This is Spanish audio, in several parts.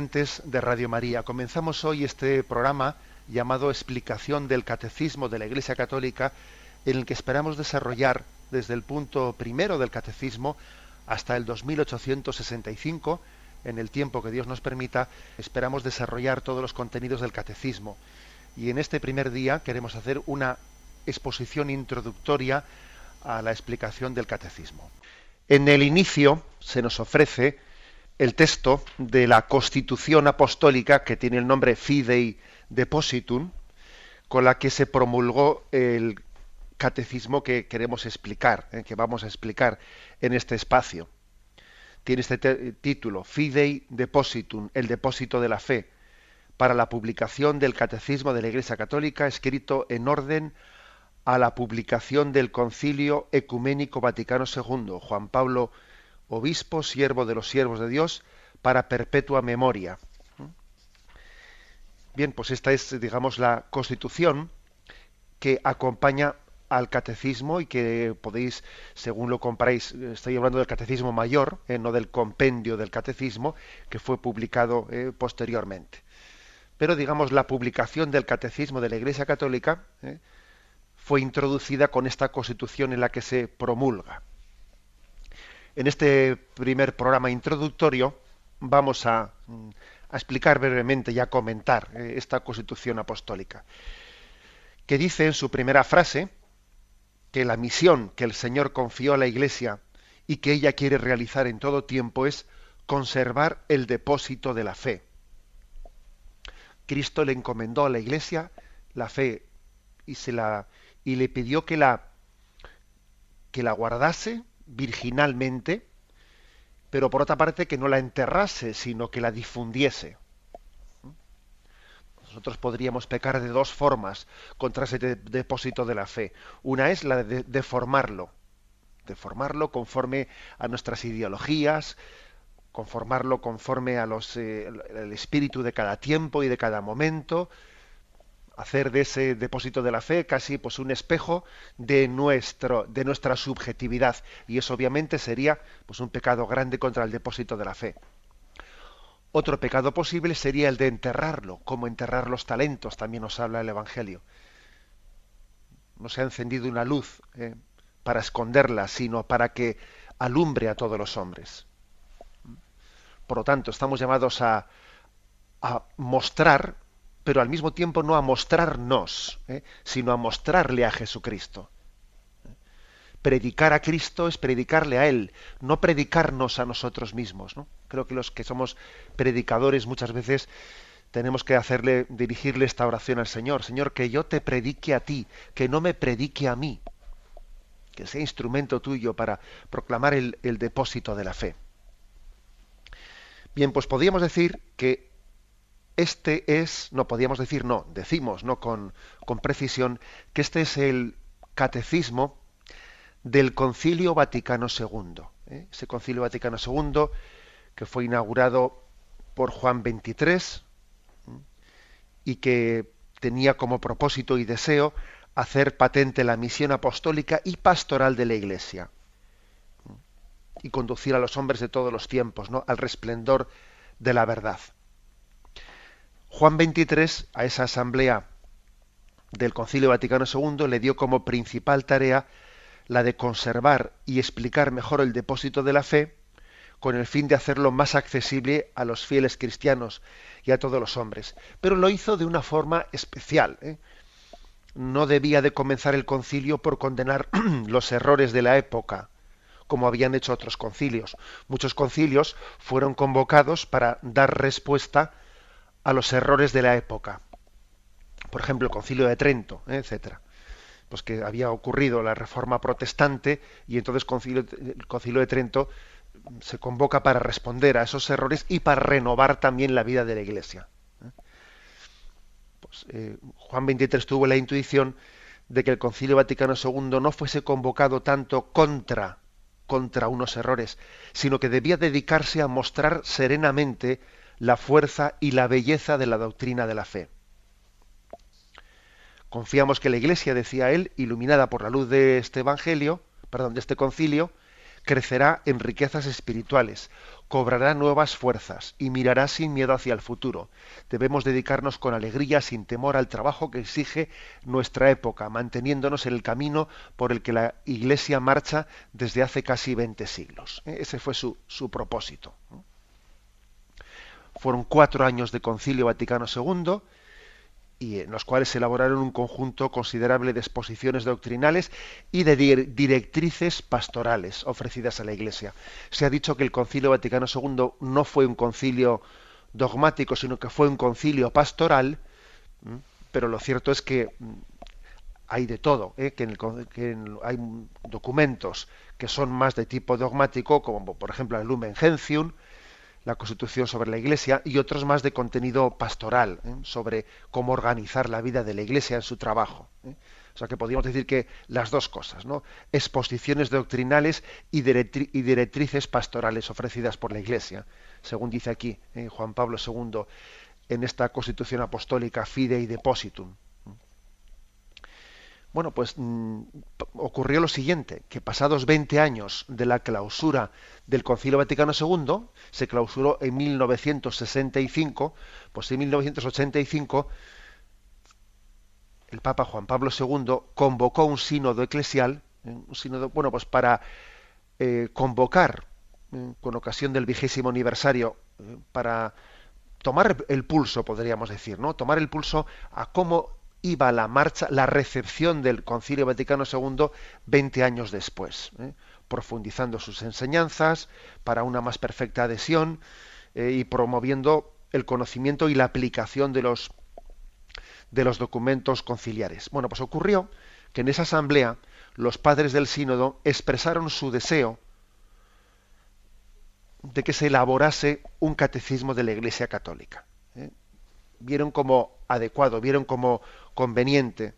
De Radio María. Comenzamos hoy este programa llamado Explicación del Catecismo de la Iglesia Católica, en el que esperamos desarrollar desde el punto primero del Catecismo hasta el 2865, en el tiempo que Dios nos permita, esperamos desarrollar todos los contenidos del Catecismo. Y en este primer día queremos hacer una exposición introductoria a la explicación del Catecismo. En el inicio se nos ofrece el texto de la Constitución Apostólica, que tiene el nombre Fidei Depositum, con la que se promulgó el catecismo que queremos explicar, que vamos a explicar en este espacio. Tiene este título, Fidei Depositum, el depósito de la fe, para la publicación del Catecismo de la Iglesia Católica, escrito en orden a la publicación del Concilio Ecuménico Vaticano II, Juan Pablo Obispo, siervo de los siervos de Dios, para perpetua memoria. Bien, pues esta es, digamos, la Constitución que acompaña al Catecismo y que podéis, según lo comparáis, estoy hablando del Catecismo Mayor, no del compendio del Catecismo, que fue publicado posteriormente. Pero, digamos, la publicación del Catecismo de la Iglesia Católica fue introducida con esta Constitución en la que se promulga. En este primer programa introductorio vamos a explicar brevemente y a comentar esta Constitución Apostólica, que dice en su primera frase que la misión que el Señor confió a la Iglesia y que ella quiere realizar en todo tiempo es conservar el depósito de la fe. Cristo le encomendó a la Iglesia la fe y le pidió que la guardase virginalmente, pero por otra parte que no la enterrase, sino que la difundiese. Nosotros podríamos pecar de dos formas contra ese depósito de la fe. Una es la de deformarlo conforme a nuestras ideologías, conformarlo conforme a el espíritu de cada tiempo y de cada momento, hacer de ese depósito de la fe casi pues un espejo de nuestra subjetividad, y eso obviamente sería pues un pecado grande contra el depósito de la fe. Otro pecado posible sería el de enterrarlo, como enterrar los talentos, también nos habla el Evangelio. No se ha encendido una luz para esconderla, sino para que alumbre a todos los hombres. Por lo tanto, estamos llamados a mostrar, pero al mismo tiempo no a mostrarnos, sino a mostrarle a Jesucristo. Predicar a Cristo es predicarle a Él, no predicarnos a nosotros mismos, ¿no? Creo que los que somos predicadores muchas veces tenemos que dirigirle esta oración al Señor. Señor, que yo te predique a ti, que no me predique a mí, que sea instrumento tuyo para proclamar el depósito de la fe. Bien, pues podríamos decir que decimos con precisión que este es el catecismo del Concilio Vaticano II. Ese Concilio Vaticano II que fue inaugurado por Juan XXIII y que tenía como propósito y deseo hacer patente la misión apostólica y pastoral de la Iglesia y conducir a los hombres de todos los tiempos, ¿no?, al resplendor de la verdad. Juan XXIII, a esa asamblea del Concilio Vaticano II, le dio como principal tarea la de conservar y explicar mejor el depósito de la fe, con el fin de hacerlo más accesible a los fieles cristianos y a todos los hombres. Pero lo hizo de una forma especial. No debía de comenzar el concilio por condenar los errores de la época, como habían hecho otros concilios. Muchos concilios fueron convocados para dar respuesta a los errores de la época. Por ejemplo, el Concilio de Trento, etcétera. Pues que había ocurrido la Reforma Protestante y entonces el Concilio de Trento se convoca para responder a esos errores y para renovar también la vida de la Iglesia. Pues, Juan XXIII tuvo la intuición de que el Concilio Vaticano II no fuese convocado tanto contra unos errores, sino que debía dedicarse a mostrar serenamente la fuerza y la belleza de la doctrina de la fe. Confiamos que la Iglesia, decía él, iluminada por la luz de este Evangelio, de este concilio, crecerá en riquezas espirituales, cobrará nuevas fuerzas y mirará sin miedo hacia el futuro. Debemos dedicarnos con alegría, sin temor, al trabajo que exige nuestra época, manteniéndonos en el camino por el que la Iglesia marcha desde hace casi 20 siglos. Ese fue su propósito. Fueron 4 años de Concilio Vaticano II, y en los cuales se elaboraron un conjunto considerable de exposiciones doctrinales y de directrices pastorales ofrecidas a la Iglesia. Se ha dicho que el Concilio Vaticano II no fue un concilio dogmático, sino que fue un concilio pastoral, pero lo cierto es que hay de todo, hay documentos que son más de tipo dogmático, como por ejemplo el Lumen Gentium, la Constitución sobre la Iglesia, y otros más de contenido pastoral, sobre cómo organizar la vida de la Iglesia en su trabajo. O sea que podríamos decir que las dos cosas, ¿no? Exposiciones doctrinales y directrices pastorales ofrecidas por la Iglesia, según dice aquí Juan Pablo II en esta Constitución Apostólica Fidei Depositum. Bueno, pues ocurrió lo siguiente, que pasados 20 años de la clausura del Concilio Vaticano II, se clausuró en 1965, pues en 1985 el Papa Juan Pablo II convocó un sínodo eclesial, un sínodo, bueno, pues para convocar, con ocasión del 20º aniversario, para tomar el pulso, podríamos decir, ¿no? Tomar el pulso a cómo iba la marcha, la recepción del Concilio Vaticano II 20 años después, profundizando sus enseñanzas para una más perfecta adhesión y promoviendo el conocimiento y la aplicación de los documentos conciliares. Bueno, pues ocurrió que en esa asamblea los padres del sínodo expresaron su deseo de que se elaborase un catecismo de la Iglesia Católica. Vieron como adecuado, vieron como conveniente,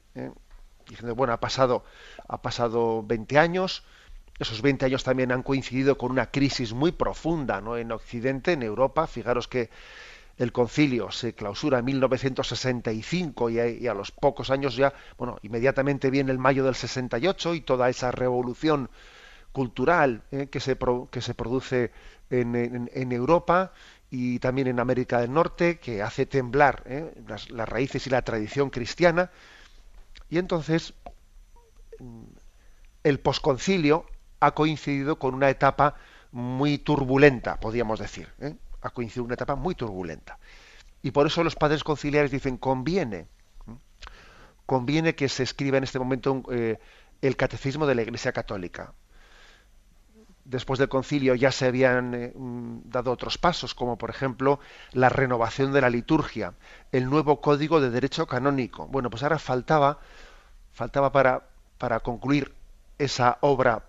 diciendo, bueno, ha pasado 20 años, esos 20 años también han coincidido con una crisis muy profunda, ¿no?, en Occidente, en Europa. Fijaros que el concilio se clausura en 1965 y a los pocos años ya, bueno, inmediatamente viene el mayo del 68 y toda esa revolución cultural que se produce en Europa y también en América del Norte, que hace temblar las raíces y la tradición cristiana. Y entonces el posconcilio ha coincidido con una etapa muy turbulenta, podríamos decir. Ha coincidido una etapa muy turbulenta. Y por eso los padres conciliares dicen, conviene que se escriba en este momento el catecismo de la Iglesia Católica. Después del concilio ya se habían dado otros pasos, como por ejemplo la renovación de la liturgia, el nuevo código de derecho canónico. Bueno, pues ahora faltaba para concluir esa obra,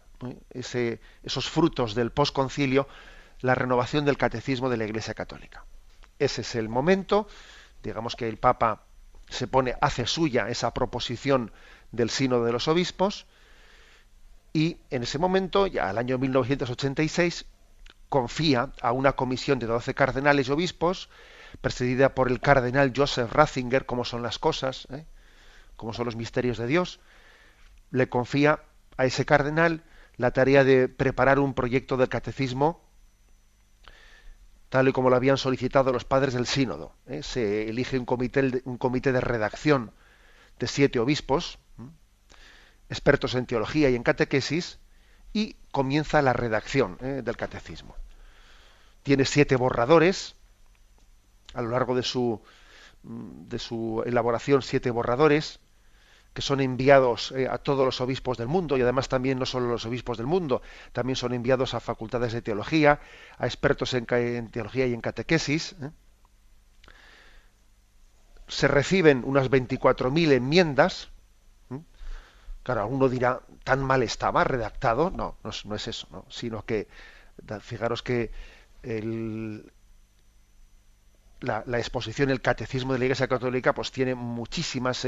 esos frutos del posconcilio, la renovación del catecismo de la Iglesia Católica. Ese es el momento, digamos que el Papa hace suya esa proposición del Sínodo de los Obispos, y en ese momento, ya al año 1986, confía a una comisión de 12 cardenales y obispos, presidida por el cardenal Joseph Ratzinger, cómo son las cosas, cómo son los misterios de Dios. Le confía a ese cardenal la tarea de preparar un proyecto del catecismo, tal y como lo habían solicitado los padres del sínodo. Se elige un comité de redacción de 7 obispos, expertos en teología y en catequesis, y comienza la redacción del catecismo. Tiene 7 borradores, a lo largo de su elaboración, 7 borradores, que son enviados a todos los obispos del mundo, y además también no solo los obispos del mundo, también son enviados a facultades de teología, a expertos en teología y en catequesis. Se reciben unas 24.000 enmiendas. Claro, alguno dirá, ¿tan mal estaba redactado? No es eso, ¿no? Sino que, fijaros que la exposición, el catecismo de la Iglesia Católica, pues tiene muchísimas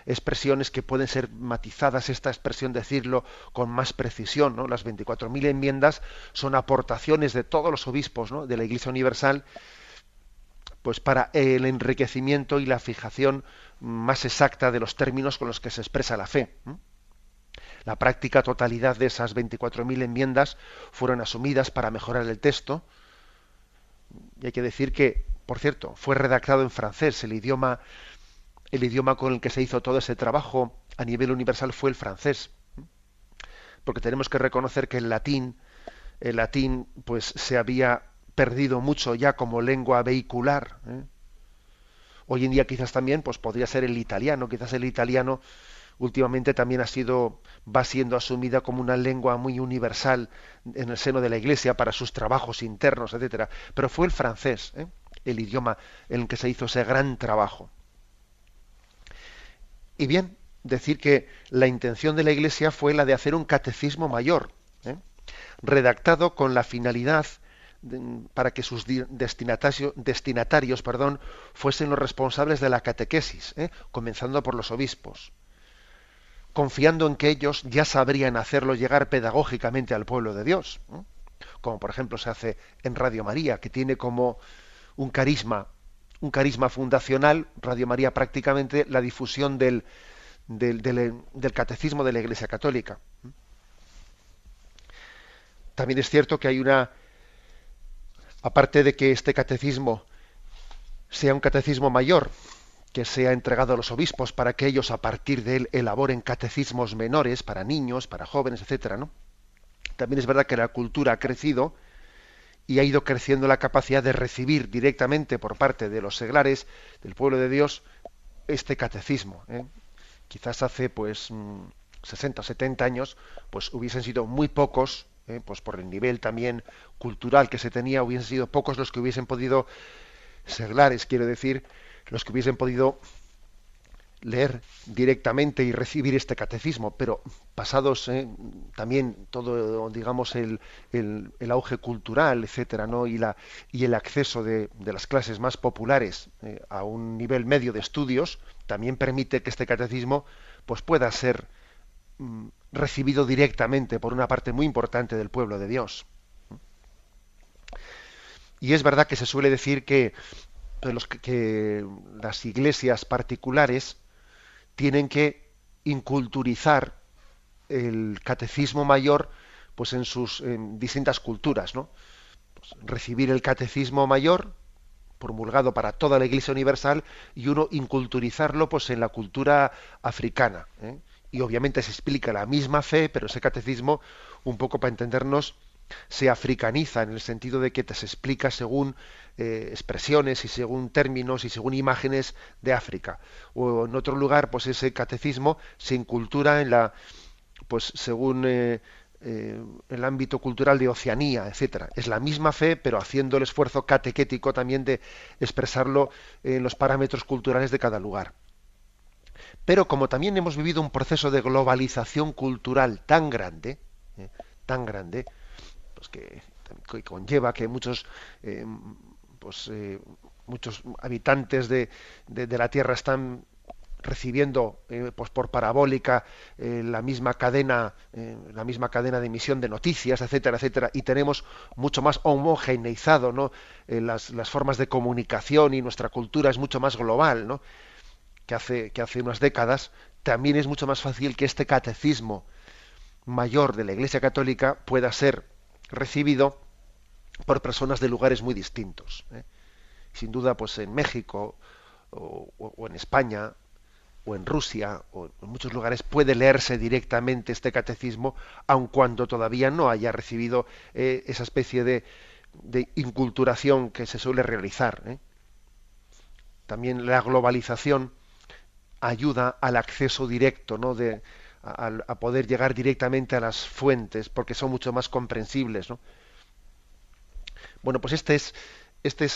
expresiones que pueden ser matizadas, esta expresión decirlo con más precisión, ¿no? Las 24.000 enmiendas son aportaciones de todos los obispos, ¿no?, de la Iglesia Universal, pues para el enriquecimiento y la fijación más exacta de los términos con los que se expresa la fe. La práctica totalidad de esas 24.000 enmiendas fueron asumidas para mejorar el texto. Y hay que decir que, por cierto, fue redactado en francés. El idioma con el que se hizo todo ese trabajo a nivel universal fue el francés. Porque tenemos que reconocer que el latín pues se había perdido mucho ya como lengua vehicular. Hoy en día quizás también pues podría ser el italiano. Quizás el italiano últimamente también va siendo asumida como una lengua muy universal en el seno de la Iglesia para sus trabajos internos, etcétera. Pero fue el francés, el idioma en el que se hizo ese gran trabajo. Y bien, decir que la intención de la Iglesia fue la de hacer un catecismo mayor, redactado con la finalidad para que sus destinatarios, fuesen los responsables de la catequesis, comenzando por los obispos, confiando en que ellos ya sabrían hacerlo llegar pedagógicamente al pueblo de Dios, como por ejemplo se hace en Radio María, que tiene como un carisma fundacional, Radio María, prácticamente la difusión del catecismo de la Iglesia Católica. También es cierto que aparte de que este catecismo sea un catecismo mayor, que sea entregado a los obispos para que ellos a partir de él elaboren catecismos menores para niños, para jóvenes, etcétera, ¿no? También es verdad que la cultura ha crecido y ha ido creciendo la capacidad de recibir directamente por parte de los seglares del pueblo de Dios este catecismo. Quizás hace 60 o 70 años pues hubiesen sido muy pocos, pues por el nivel también cultural que se tenía, hubiesen sido pocos los que hubiesen podido, seglares quiero decir, los que hubiesen podido leer directamente y recibir este catecismo, pero pasados también todo, digamos, el auge cultural, etcétera, ¿no? y el acceso de las clases más populares a un nivel medio de estudios, también permite que este catecismo pues pueda ser recibido directamente por una parte muy importante del pueblo de Dios. Y es verdad que se suele decir que las iglesias particulares tienen que inculturizar el catecismo mayor pues en distintas culturas, ¿no? Pues recibir el catecismo mayor promulgado para toda la Iglesia universal y uno inculturizarlo pues en la cultura africana, y obviamente se explica la misma fe, pero ese catecismo, un poco para entendernos, se africaniza en el sentido de que se explica según expresiones y según términos y según imágenes de África. O en otro lugar, pues ese catecismo se incultura pues según el ámbito cultural de Oceanía, etcétera. Es la misma fe, pero haciendo el esfuerzo catequético también de expresarlo en los parámetros culturales de cada lugar. Pero como también hemos vivido un proceso de globalización cultural tan grande, pues que conlleva que muchos habitantes de la Tierra están recibiendo pues por parabólica la misma cadena de emisión de noticias, etcétera, etcétera, y tenemos mucho más homogeneizado, ¿no? Las formas de comunicación, y nuestra cultura es mucho más global, ¿no? que hace unas décadas. También es mucho más fácil que este catecismo mayor de la Iglesia Católica pueda ser recibido por personas de lugares muy distintos. Sin duda, pues en México o en España o en Rusia o en muchos lugares puede leerse directamente este catecismo, aun cuando todavía no haya recibido esa especie de inculturación que se suele realizar. También la globalización ayuda al acceso directo, ¿no? a poder llegar directamente a las fuentes, porque son mucho más comprensibles, ¿no? Bueno, pues este es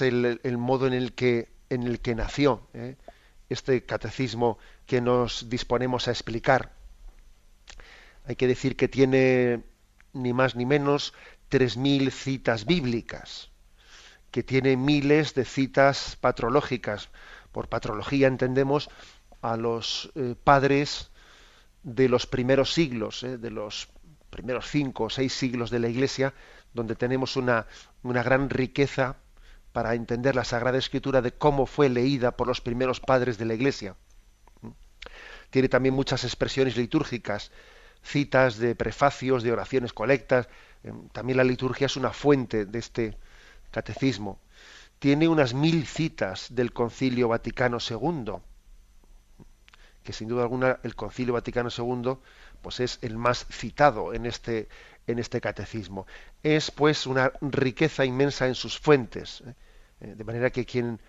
el modo en el que nació este catecismo que nos disponemos a explicar. Hay que decir que tiene ni más ni menos 3.000 citas bíblicas, que tiene miles de citas patrológicas. Por patrología entendemos a los padres de los primeros siglos, de los primeros 5 o 6 siglos de la Iglesia, donde tenemos una gran riqueza para entender la Sagrada Escritura de cómo fue leída por los primeros padres de la Iglesia. Tiene también muchas expresiones litúrgicas citas de prefacios, de oraciones colectas. También la liturgia es una fuente de este catecismo. Tiene unas 1000 citas del Concilio Vaticano II, que sin duda alguna el Concilio Vaticano II pues es el más citado en este catecismo. Es pues una riqueza inmensa en sus fuentes, de manera que quien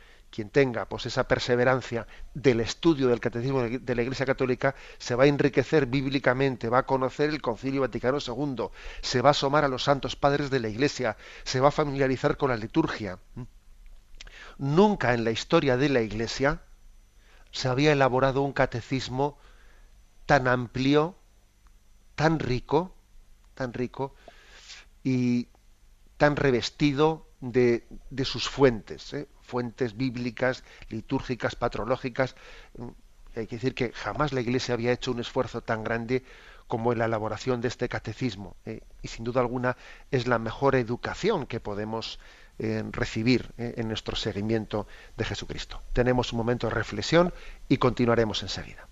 tenga pues esa perseverancia del estudio del catecismo de la Iglesia Católica se va a enriquecer bíblicamente, va a conocer el Concilio Vaticano II, se va a asomar a los santos padres de la Iglesia, se va a familiarizar con la liturgia. Nunca en la historia de la Iglesia se había elaborado un catecismo tan amplio, tan rico y tan revestido de sus fuentes, fuentes bíblicas, litúrgicas, patrológicas. Hay que decir que jamás la Iglesia había hecho un esfuerzo tan grande como en la elaboración de este catecismo, y sin duda alguna es la mejor educación que podemos recibir en nuestro seguimiento de Jesucristo. Tenemos un momento de reflexión y continuaremos enseguida.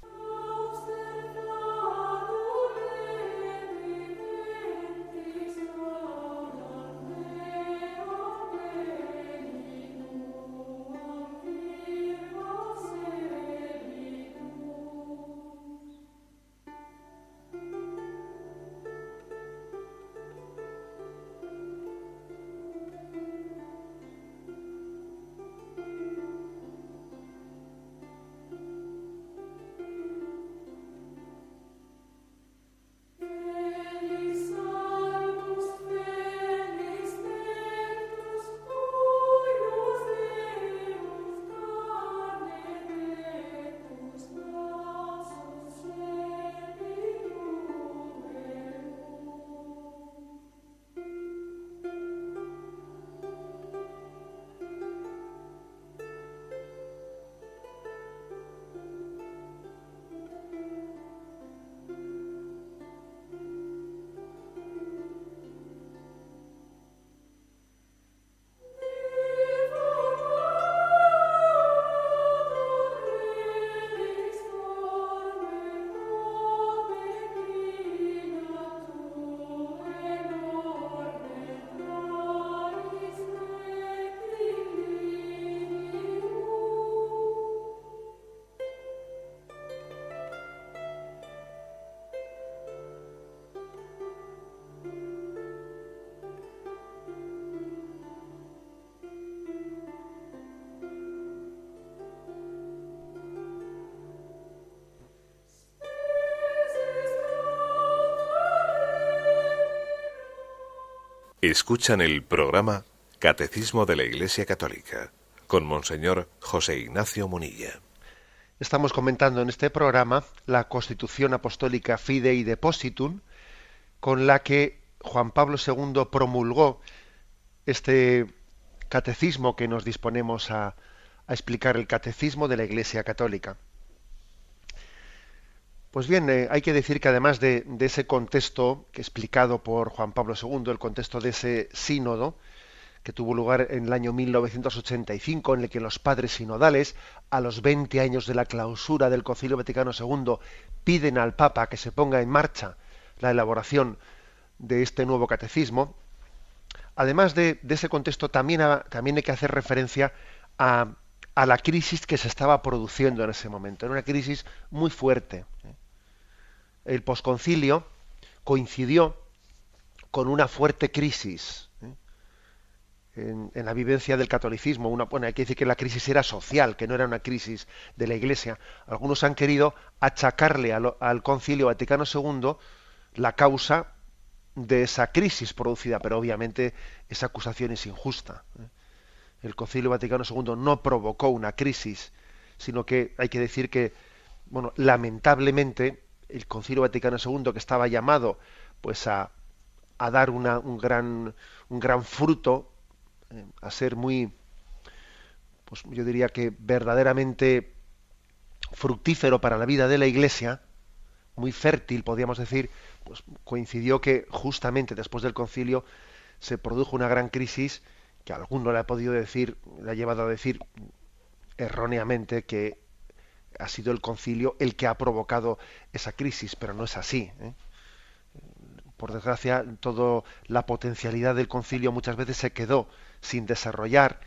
Escuchan el programa Catecismo de la Iglesia Católica con Monseñor José Ignacio Munilla. Estamos comentando en este programa la Constitución Apostólica Fidei Depositum, con la que Juan Pablo II promulgó este catecismo que nos disponemos a explicar, el Catecismo de la Iglesia Católica. Pues bien, hay que decir que además de ese contexto que explicado por Juan Pablo II, el contexto de ese sínodo que tuvo lugar en el año 1985, en el que los padres sinodales, a los 20 años de la clausura del Concilio Vaticano II, piden al Papa que se ponga en marcha la elaboración de este nuevo catecismo. Además de ese contexto, también hay que hacer referencia a la crisis que se estaba produciendo en ese momento. Era una crisis muy fuerte. El posconcilio coincidió con una fuerte crisis en la vivencia del catolicismo. Hay que decir que la crisis era social, que no era una crisis de la Iglesia. Algunos han querido achacarle al Concilio Vaticano II la causa de esa crisis producida, pero obviamente esa acusación es injusta. El Concilio Vaticano II no provocó una crisis, sino que hay que decir que, lamentablemente, el Concilio Vaticano II, que estaba llamado pues a dar un gran fruto, a ser muy, pues yo diría que verdaderamente fructífero para la vida de la Iglesia, muy fértil, podríamos decir, pues coincidió que justamente después del concilio se produjo una gran crisis que alguno le ha podido decir, le ha llevado a decir erróneamente que ha sido el concilio el que ha provocado esa crisis, pero no es así. por desgracia, toda la potencialidad del concilio muchas veces se quedó sin desarrollar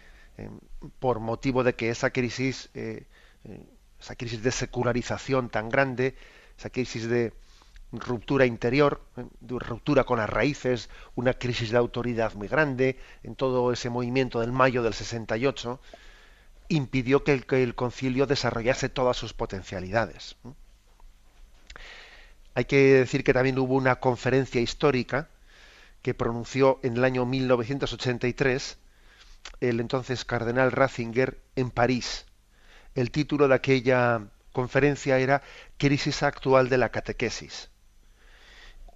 por motivo de que esa crisis de secularización tan grande, esa crisis de ruptura interior, de ruptura con las raíces, una crisis de autoridad muy grande, en todo ese movimiento del mayo del 68, impidió que el concilio desarrollase todas sus potencialidades. Hay que decir que también hubo una conferencia histórica que pronunció en el año 1983 el entonces cardenal Ratzinger en París. El título de aquella conferencia era Crisis actual de la catequesis.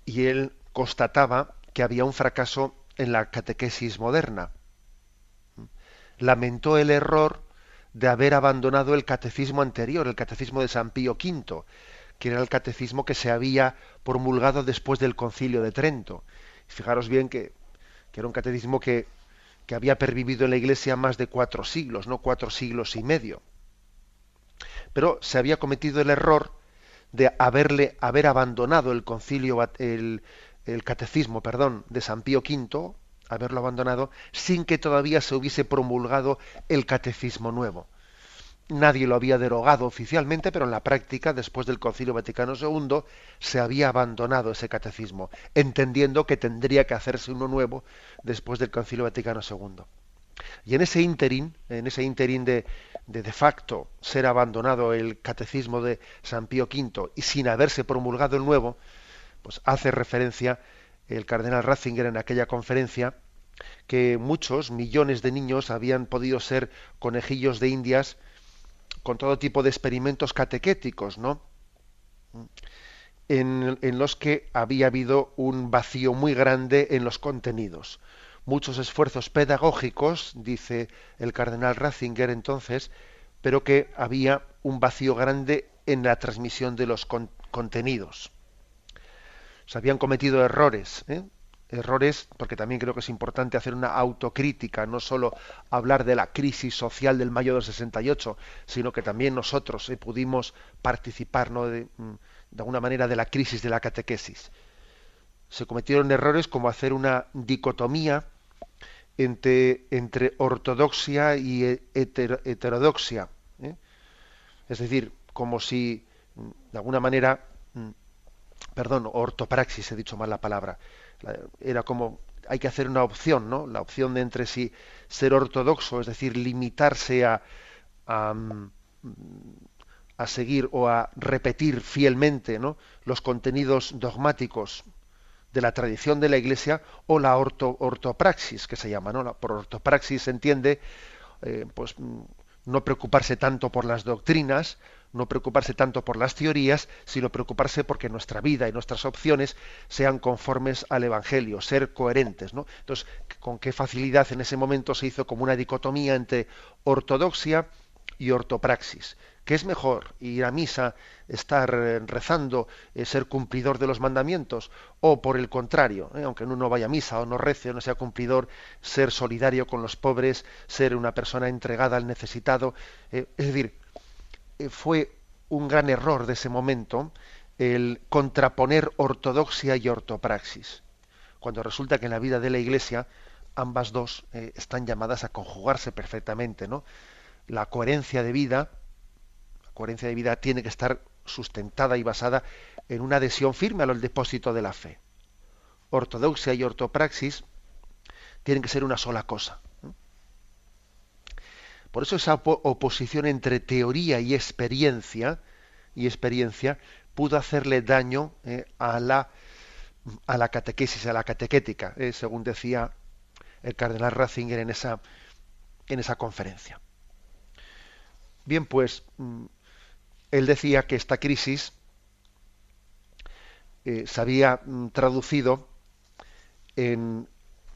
Y él constataba que había un fracaso en la catequesis moderna. Lamentó el error de haber abandonado el catecismo anterior, el catecismo de San Pío V, que era el catecismo que se había promulgado después del Concilio de Trento. Fijaros bien que era un catecismo que había pervivido en la Iglesia más de 4 siglos, no 4 siglos y medio. Pero se había cometido el error de haber abandonado el catecismo, de San Pío V, haberlo abandonado sin que todavía se hubiese promulgado el catecismo nuevo. Nadie lo había derogado oficialmente, pero en la práctica, después del Concilio Vaticano II, se había abandonado ese catecismo, entendiendo que tendría que hacerse uno nuevo después del Concilio Vaticano II. Y en ese ínterin de facto ser abandonado el catecismo de San Pío V y sin haberse promulgado el nuevo, pues hace referencia el cardenal Ratzinger en aquella conferencia que muchos millones de niños habían podido ser conejillos de Indias con todo tipo de experimentos catequéticos, ¿no? En los que había habido un vacío muy grande en los contenidos. Muchos esfuerzos pedagógicos, dice el cardenal Ratzinger entonces, pero que había un vacío grande en la transmisión de los contenidos. Se habían cometido errores, errores, porque también creo que es importante hacer una autocrítica, no solo hablar de la crisis social del mayo del 68, sino que también nosotros pudimos participar, ¿no?, de alguna manera de la crisis de la catequesis. Se cometieron errores como hacer una dicotomía entre ortodoxia y heterodoxia, es decir, como si de alguna manera, ortopraxis, he dicho mal la palabra, era como hay que hacer una opción, ¿no? La opción de entre si ser ortodoxo, es decir, limitarse a seguir o a repetir fielmente, ¿no?, los contenidos dogmáticos de la tradición de la Iglesia, o la ortopraxis, que se llama, ¿no? Por ortopraxis se entiende pues no preocuparse tanto por las doctrinas, no preocuparse tanto por las teorías, sino preocuparse porque nuestra vida y nuestras opciones sean conformes al Evangelio, ser coherentes, ¿no? Entonces, con qué facilidad en ese momento se hizo como una dicotomía entre ortodoxia y ortopraxis. ¿Qué es mejor? ¿Ir a misa, estar rezando, ser cumplidor de los mandamientos? ¿O por el contrario, aunque uno no vaya a misa o no rece o no sea cumplidor, ser solidario con los pobres, ser una persona entregada al necesitado? Es decir, fue un gran error de ese momento el contraponer ortodoxia y ortopraxis, cuando resulta que en la vida de la Iglesia ambas dos están llamadas a conjugarse perfectamente, ¿no? La coherencia de vida tiene que estar sustentada y basada en una adhesión firme al depósito de la fe. Ortodoxia y ortopraxis tienen que ser una sola cosa. Por eso esa oposición entre teoría y experiencia pudo hacerle daño a la catequesis, a la catequética, según decía el cardenal Ratzinger en esa conferencia. Bien, pues él decía que esta crisis se había traducido en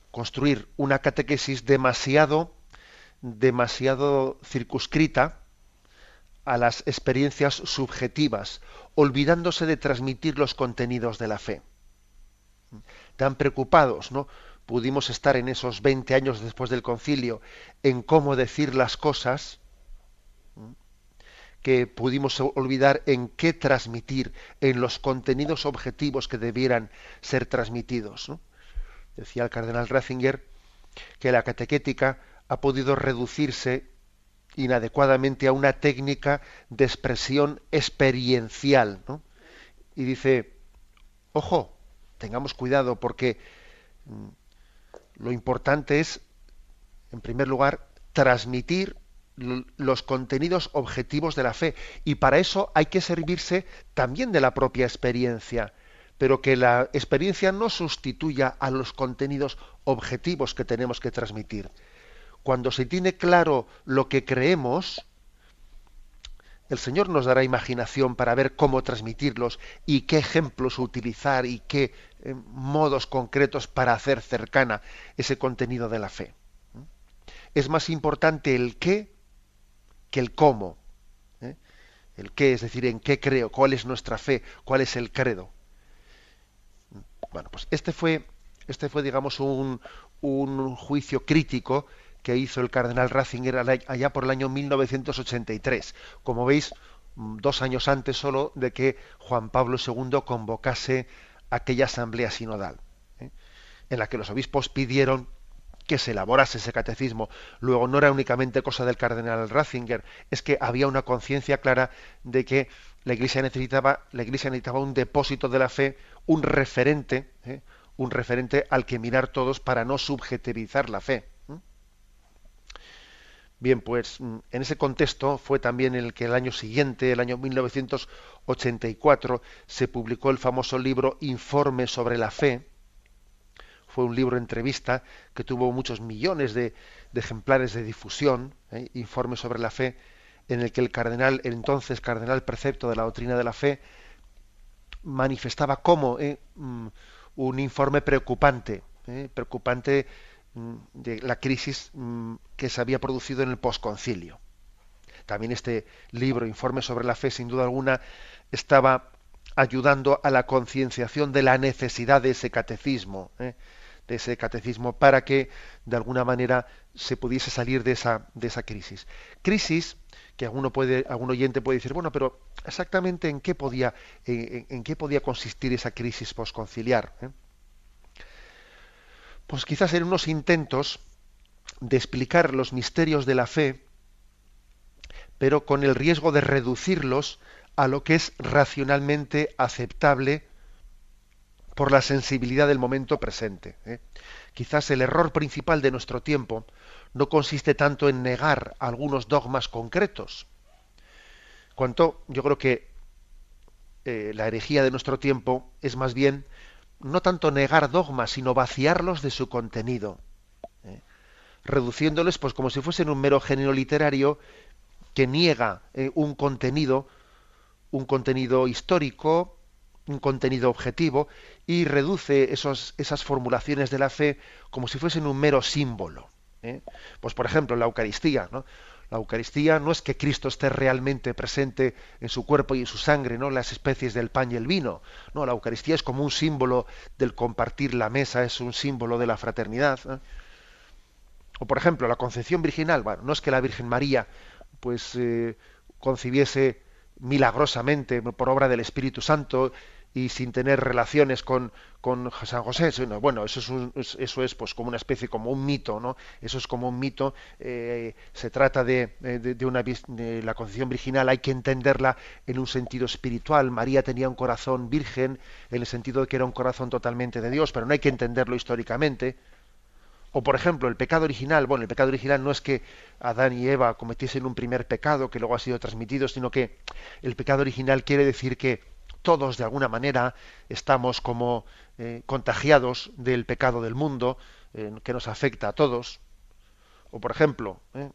construir una catequesis demasiado circunscrita a las experiencias subjetivas, olvidándose de transmitir los contenidos de la fe. Tan preocupados, ¿no?, pudimos estar en esos 20 años después del concilio en cómo decir las cosas, que pudimos olvidar en qué transmitir, en los contenidos objetivos que debieran ser transmitidos, ¿no? Decía el cardenal Ratzinger que la catequética ha podido reducirse inadecuadamente a una técnica de expresión experiencial, ¿no? Y dice, ojo, tengamos cuidado porque lo importante es, en primer lugar, transmitir los contenidos objetivos de la fe. Y para eso hay que servirse también de la propia experiencia, pero que la experiencia no sustituya a los contenidos objetivos que tenemos que transmitir. Cuando se tiene claro lo que creemos, el Señor nos dará imaginación para ver cómo transmitirlos y qué ejemplos utilizar y qué modos concretos para hacer cercana ese contenido de la fe. Es más importante el qué que el cómo. El qué, es decir, en qué creo, cuál es nuestra fe, cuál es el credo. Bueno, pues este fue digamos, un juicio crítico que hizo el cardenal Ratzinger allá por el año 1983. Como veis, 2 años antes solo de que Juan Pablo II convocase aquella asamblea sinodal, en la que los obispos pidieron que se elaborase ese catecismo. Luego no era únicamente cosa del cardenal Ratzinger, es que había una conciencia clara de que la Iglesia necesitaba un depósito de la fe, un referente al que mirar todos para no subjetivizar la fe. Bien, pues en ese contexto fue también en el que el año siguiente, el año 1984, se publicó el famoso libro Informe sobre la Fe. Fue un libro entrevista que tuvo muchos millones de ejemplares de difusión, Informe sobre la Fe, en el que el entonces cardenal precepto de la doctrina de la fe, manifestaba como un informe preocupante de la crisis que se había producido en el posconcilio. También este libro, Informe sobre la Fe, sin duda alguna, estaba ayudando a la concienciación de la necesidad de ese catecismo, para que de alguna manera se pudiese salir de esa crisis. Crisis que algún oyente puede decir, bueno, pero exactamente en qué podía consistir esa crisis posconciliar. Pues quizás en unos intentos de explicar los misterios de la fe, pero con el riesgo de reducirlos a lo que es racionalmente aceptable por la sensibilidad del momento presente. Quizás el error principal de nuestro tiempo no consiste tanto en negar algunos dogmas concretos, cuanto yo creo que la herejía de nuestro tiempo es más bien no tanto negar dogmas, sino vaciarlos de su contenido, reduciéndoles pues como si fuesen un mero género literario que niega un contenido histórico, un contenido objetivo, y reduce esas formulaciones de la fe como si fuesen un mero símbolo. Pues por ejemplo, la Eucaristía, ¿no? La Eucaristía no es que Cristo esté realmente presente en su cuerpo y en su sangre, ¿no? Las especies del pan y el vino. No, la Eucaristía es como un símbolo del compartir la mesa, es un símbolo de la fraternidad. O por ejemplo, la concepción virginal. Bueno, no es que la Virgen María pues concibiese milagrosamente por obra del Espíritu Santo y sin tener relaciones con San José. Bueno, eso es pues como una especie, como un mito, ¿no? Eso es como un mito. Se trata de la concepción virginal, hay que entenderla en un sentido espiritual. María tenía un corazón virgen, en el sentido de que era un corazón totalmente de Dios, pero no hay que entenderlo históricamente. O por ejemplo, el pecado original. Bueno, el pecado original no es que Adán y Eva cometiesen un primer pecado que luego ha sido transmitido, sino que el pecado original quiere decir que todos de alguna manera estamos como contagiados del pecado del mundo, que nos afecta a todos. O por ejemplo, el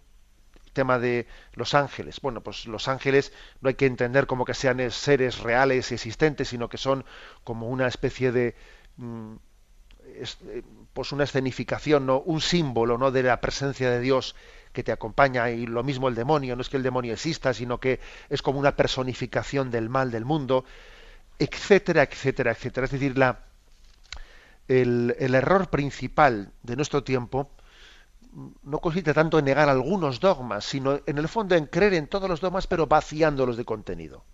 tema de los ángeles. Bueno, pues los ángeles no hay que entender como que sean seres reales y existentes, sino que son como una especie de pues una escenificación, ¿no? Un símbolo, ¿no?, de la presencia de Dios que te acompaña. Y lo mismo el demonio, no es que el demonio exista, sino que es como una personificación del mal del mundo, etcétera, etcétera, etcétera. Es decir, el error principal de nuestro tiempo no consiste tanto en negar algunos dogmas, sino en el fondo en creer en todos los dogmas, pero vaciándolos de contenido.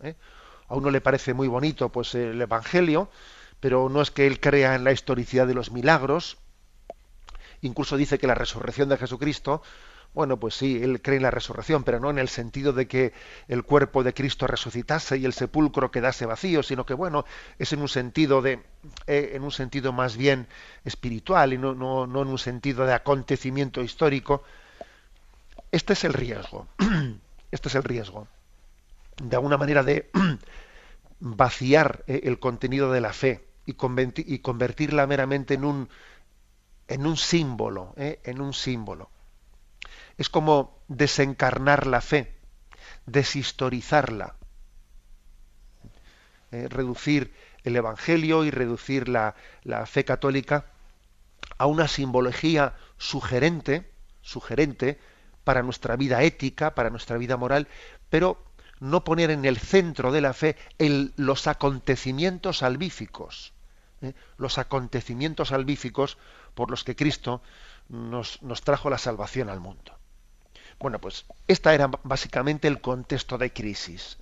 A uno le parece muy bonito pues el Evangelio, pero no es que él crea en la historicidad de los milagros. Incluso dice que la resurrección de Jesucristo, bueno, pues sí, él cree en la resurrección, pero no en el sentido de que el cuerpo de Cristo resucitase y el sepulcro quedase vacío, sino que bueno, es en un sentido en un sentido más bien espiritual y no en un sentido de acontecimiento histórico. Este es el riesgo. Este es el riesgo. De alguna manera de vaciar el contenido de la fe y convertirla meramente en un símbolo, en un símbolo. Es como desencarnar la fe, deshistorizarla, reducir el Evangelio y reducir la fe católica a una simbología sugerente para nuestra vida ética, para nuestra vida moral, pero no poner en el centro de la fe los acontecimientos salvíficos, los acontecimientos salvíficos por los que Cristo nos trajo la salvación al mundo. Bueno, pues este era básicamente el contexto de crisis.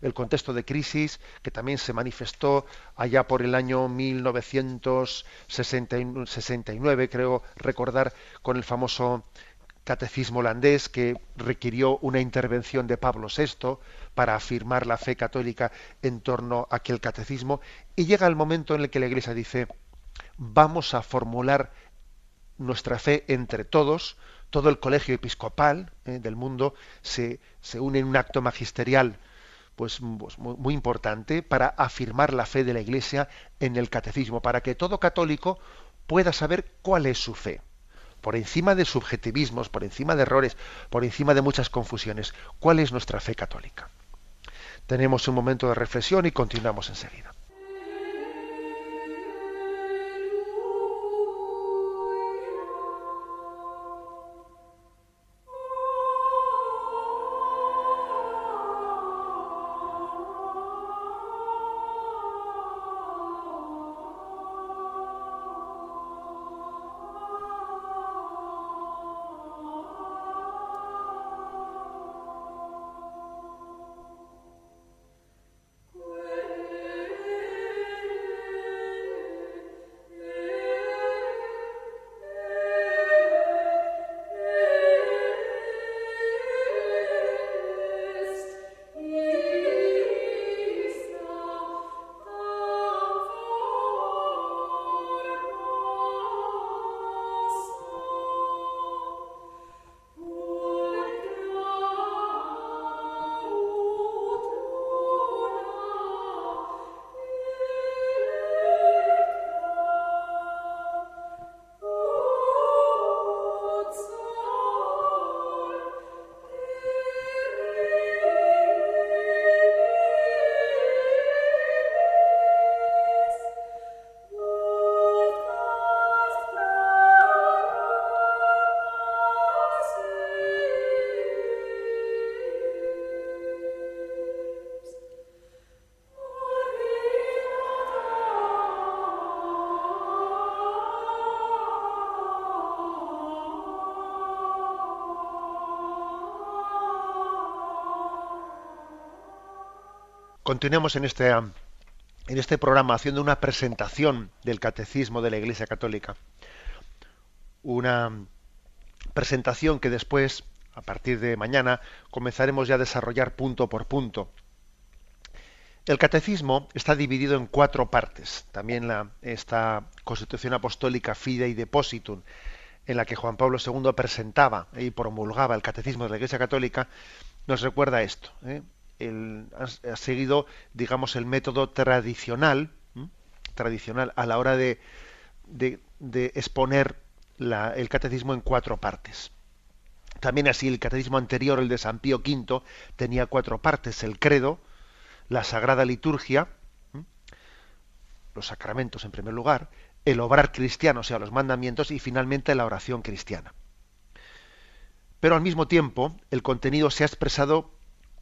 El contexto de crisis que también se manifestó allá por el año 1969, creo recordar, con el famoso catecismo holandés que requirió una intervención de Pablo VI para afirmar la fe católica en torno a aquel catecismo. Y llega el momento en el que la Iglesia dice, vamos a formular nuestra fe entre todos. Todo el colegio episcopal del mundo se une en un acto magisterial pues muy importante para afirmar la fe de la Iglesia en el catecismo, para que todo católico pueda saber cuál es su fe. Por encima de subjetivismos, por encima de errores, por encima de muchas confusiones, ¿cuál es nuestra fe católica? Tenemos un momento de reflexión y continuamos enseguida. Continuemos en este programa haciendo una presentación del Catecismo de la Iglesia Católica. Una presentación que después, a partir de mañana, comenzaremos ya a desarrollar punto por punto. El Catecismo está dividido en 4 partes. También esta Constitución Apostólica Fidei Depositum, en la que Juan Pablo II presentaba y promulgaba el Catecismo de la Iglesia Católica, nos recuerda esto. Ha seguido, digamos, el método tradicional a la hora de exponer el catecismo en 4 partes. También así el catecismo anterior, el de San Pío V, tenía 4 partes: el credo, la sagrada liturgia, los sacramentos en primer lugar, el obrar cristiano, o sea, los mandamientos, y finalmente la oración cristiana. Pero al mismo tiempo el contenido se ha expresado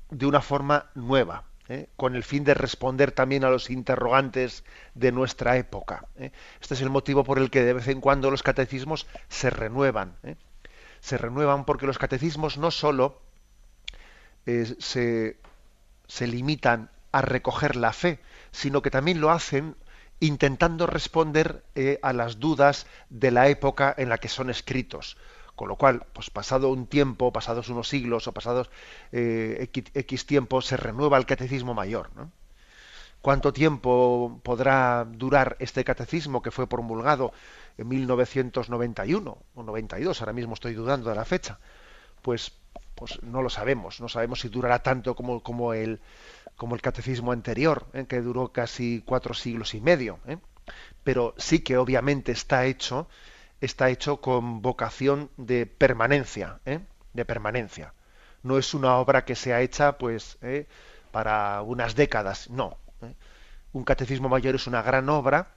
de una forma nueva, con el fin de responder también a los interrogantes de nuestra época. Este es el motivo por el que de vez en cuando los catecismos se renuevan. Se renuevan porque los catecismos no sólo se limitan a recoger la fe, sino que también lo hacen intentando responder a las dudas de la época en la que son escritos. Con lo cual, pues pasado un tiempo, pasados unos siglos o pasados X tiempo, se renueva el catecismo mayor, ¿no? ¿Cuánto tiempo podrá durar este catecismo que fue promulgado en 1991 o 92? Ahora mismo estoy dudando de la fecha. Pues no lo sabemos. No sabemos si durará tanto como el catecismo anterior, que duró casi 4 siglos y medio. Pero sí que obviamente está hecho con vocación de permanencia, de permanencia. No es una obra que sea hecha para unas décadas, no. Un catecismo mayor es una gran obra,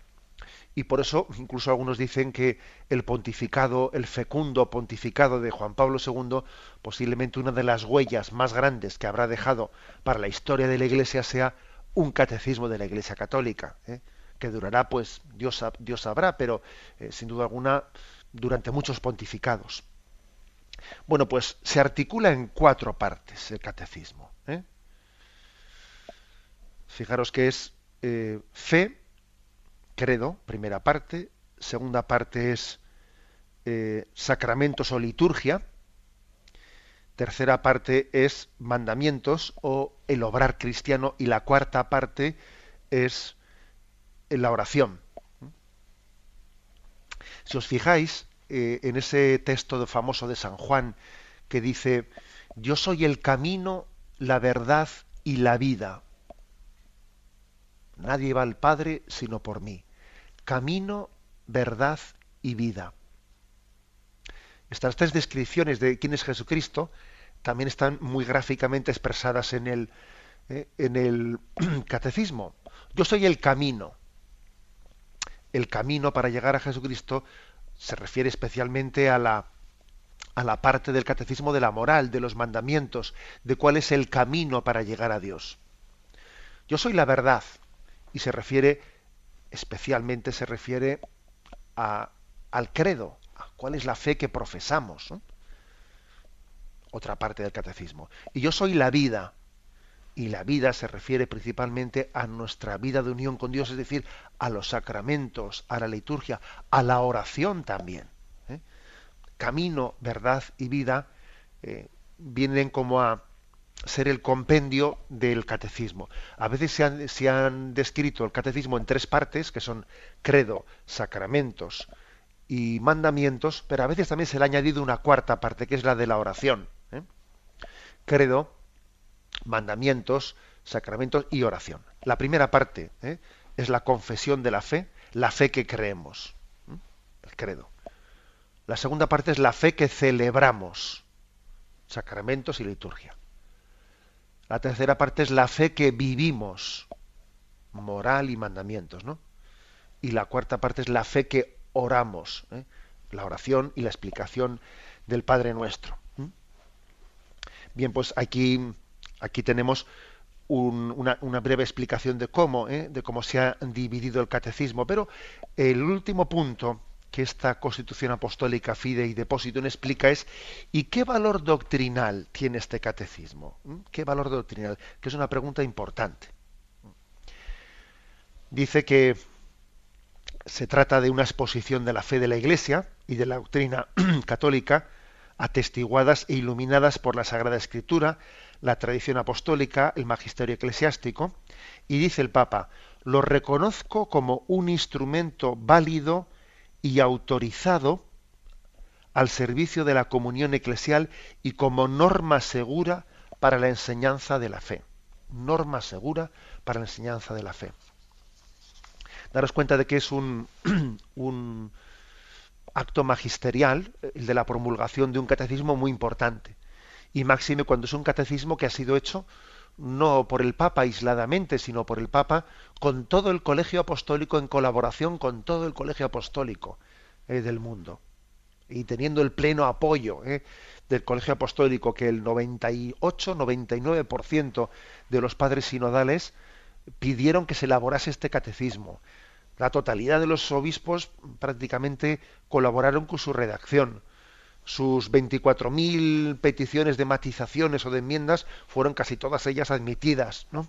y por eso incluso algunos dicen que el fecundo pontificado de Juan Pablo II, posiblemente una de las huellas más grandes que habrá dejado para la historia de la Iglesia, sea un catecismo de la Iglesia Católica, que durará, pues Dios sabrá, pero sin duda alguna durante muchos pontificados. Bueno, pues se articula en 4 partes el catecismo. Fijaros que es fe, credo, primera parte. Segunda parte es sacramentos o liturgia. Tercera parte es mandamientos o el obrar cristiano. Y la cuarta parte es la oración. Si os fijáis en ese texto famoso de San Juan que dice: yo soy el camino, la verdad y la vida. Nadie va al Padre sino por mí. Camino, verdad y vida. Estas 3 descripciones de quién es Jesucristo también están muy gráficamente expresadas en el catecismo. Yo soy el camino. El camino para llegar a Jesucristo se refiere especialmente a la parte del catecismo de la moral, de los mandamientos, de cuál es el camino para llegar a Dios. Yo soy la verdad, y especialmente se refiere al credo, a cuál es la fe que profesamos, ¿no? Otra parte del catecismo. Y yo soy la vida, y la vida se refiere principalmente a nuestra vida de unión con Dios, es decir, a los sacramentos, a la liturgia, a la oración también. Camino, verdad y vida vienen como a ser el compendio del catecismo. A veces se han descrito el catecismo en 3 partes, que son credo, sacramentos y mandamientos, pero a veces también se le ha añadido una 4ª parte, que es la de la oración. Credo, mandamientos, sacramentos y oración. La primera parte es la confesión de la fe que creemos, el credo. La segunda parte es la fe que celebramos, sacramentos y liturgia. La tercera parte es la fe que vivimos, moral y mandamientos, ¿no? Y la 4ª parte es la fe que oramos, la oración y la explicación del Padre Nuestro. Bien, pues aquí tenemos una breve explicación de cómo se ha dividido el catecismo, pero el último punto que esta Constitución Apostólica Fidei Depositum explica es: ¿y qué valor doctrinal tiene este catecismo? ¿Qué valor doctrinal? Que es una pregunta importante. Dice que se trata de una exposición de la fe de la Iglesia y de la doctrina católica, atestiguadas e iluminadas por la Sagrada Escritura, la tradición apostólica, el magisterio eclesiástico, y dice el Papa: lo reconozco como un instrumento válido y autorizado al servicio de la comunión eclesial y como norma segura para la enseñanza de la fe. Norma segura para la enseñanza de la fe. Daros cuenta de que es un acto magisterial, el de la promulgación de un catecismo, muy importante. Y máxime cuando es un catecismo que ha sido hecho no por el Papa aisladamente, sino por el Papa con todo el Colegio Apostólico, en colaboración con todo el Colegio Apostólico del mundo. Y teniendo el pleno apoyo del Colegio Apostólico, que el 98-99% de los padres sinodales pidieron que se elaborase este catecismo. La totalidad de los obispos prácticamente colaboraron con su redacción. sus 24.000 peticiones de matizaciones o de enmiendas fueron casi todas ellas admitidas, ¿no?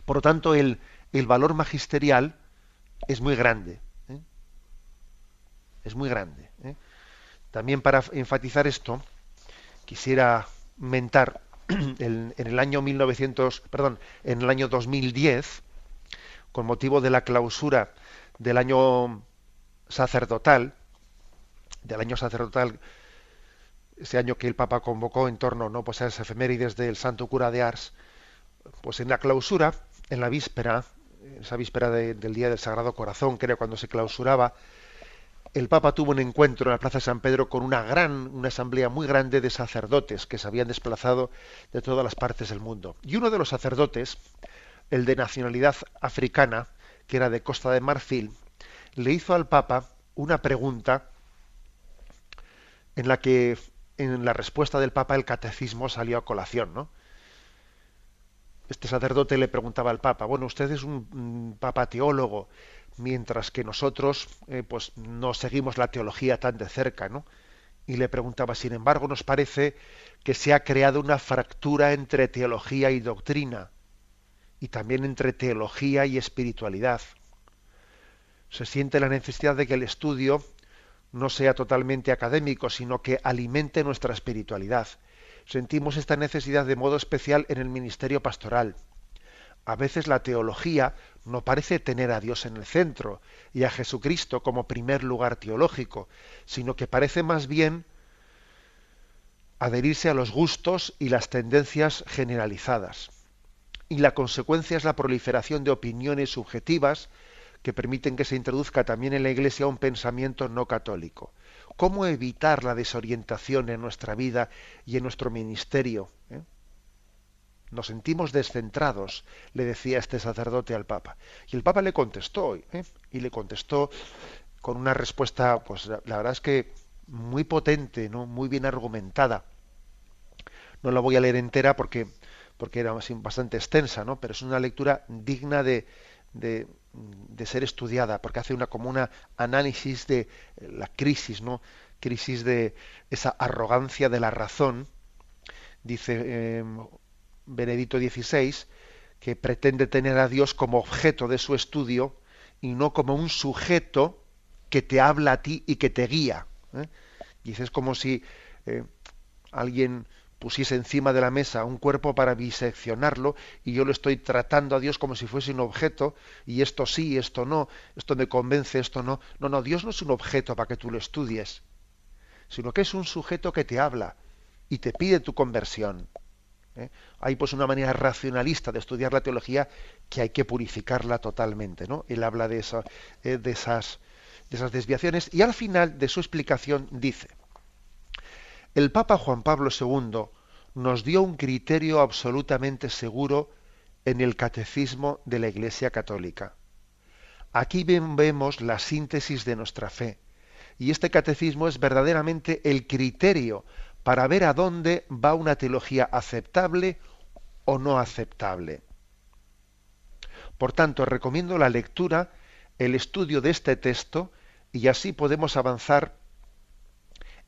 Por lo tanto, el valor magisterial es muy grande, ¿eh? Es muy grande, ¿eh? También para enfatizar esto, quisiera mentar en el año 2010, con motivo de la clausura del año sacerdotal, ese año que el Papa convocó en torno, ¿no?, pues a las efemérides del Santo Cura de Ars, pues en la clausura, en la víspera, esa víspera del Día del Sagrado Corazón, que era cuando se clausuraba, el Papa tuvo un encuentro en la Plaza de San Pedro con una asamblea muy grande de sacerdotes que se habían desplazado de todas las partes del mundo. Y uno de los sacerdotes, el de nacionalidad africana, que era de Costa de Marfil, le hizo al Papa una pregunta en la que en la respuesta del Papa el catecismo salió a colación, ¿no? Este sacerdote le preguntaba al Papa: bueno, usted es un Papa teólogo, mientras que nosotros pues no seguimos la teología tan de cerca, ¿no? Y le preguntaba: sin embargo, nos parece que se ha creado una fractura entre teología y doctrina, y también entre teología y espiritualidad. Se siente la necesidad de que el estudio no sea totalmente académico, sino que alimente nuestra espiritualidad. Sentimos esta necesidad de modo especial en el ministerio pastoral. A veces la teología no parece tener a Dios en el centro y a Jesucristo como primer lugar teológico, sino que parece más bien adherirse a los gustos y las tendencias generalizadas. Y la consecuencia es la proliferación de opiniones subjetivas que permiten que se introduzca también en la Iglesia un pensamiento no católico. ¿Cómo evitar la desorientación en nuestra vida y en nuestro ministerio? Nos sentimos descentrados, le decía este sacerdote al Papa. Y el Papa le contestó, y le contestó con una respuesta, pues la verdad es que muy potente, ¿no?, muy bien argumentada. No la voy a leer entera porque era bastante extensa, ¿no?, pero es una lectura digna de ser estudiada, porque hace como una análisis de la crisis, ¿no?, crisis de esa arrogancia de la razón. Dice Benedicto XVI que pretende tener a Dios como objeto de su estudio y no como un sujeto que te habla a ti y que te guía. Dice, es como si alguien pusiese encima de la mesa un cuerpo para diseccionarlo y yo lo estoy tratando a Dios como si fuese un objeto, y esto sí, esto no, esto me convence, esto no. No, Dios no es un objeto para que tú lo estudies, sino que es un sujeto que te habla y te pide tu conversión. Hay pues una manera racionalista de estudiar la teología que hay que purificarla totalmente, ¿no? Él habla de esas desviaciones, y al final de su explicación dice: el Papa Juan Pablo II nos dio un criterio absolutamente seguro en el Catecismo de la Iglesia Católica. Aquí vemos la síntesis de nuestra fe, y este catecismo es verdaderamente el criterio para ver a dónde va una teología aceptable o no aceptable. Por tanto, recomiendo la lectura, el estudio de este texto, y así podemos avanzar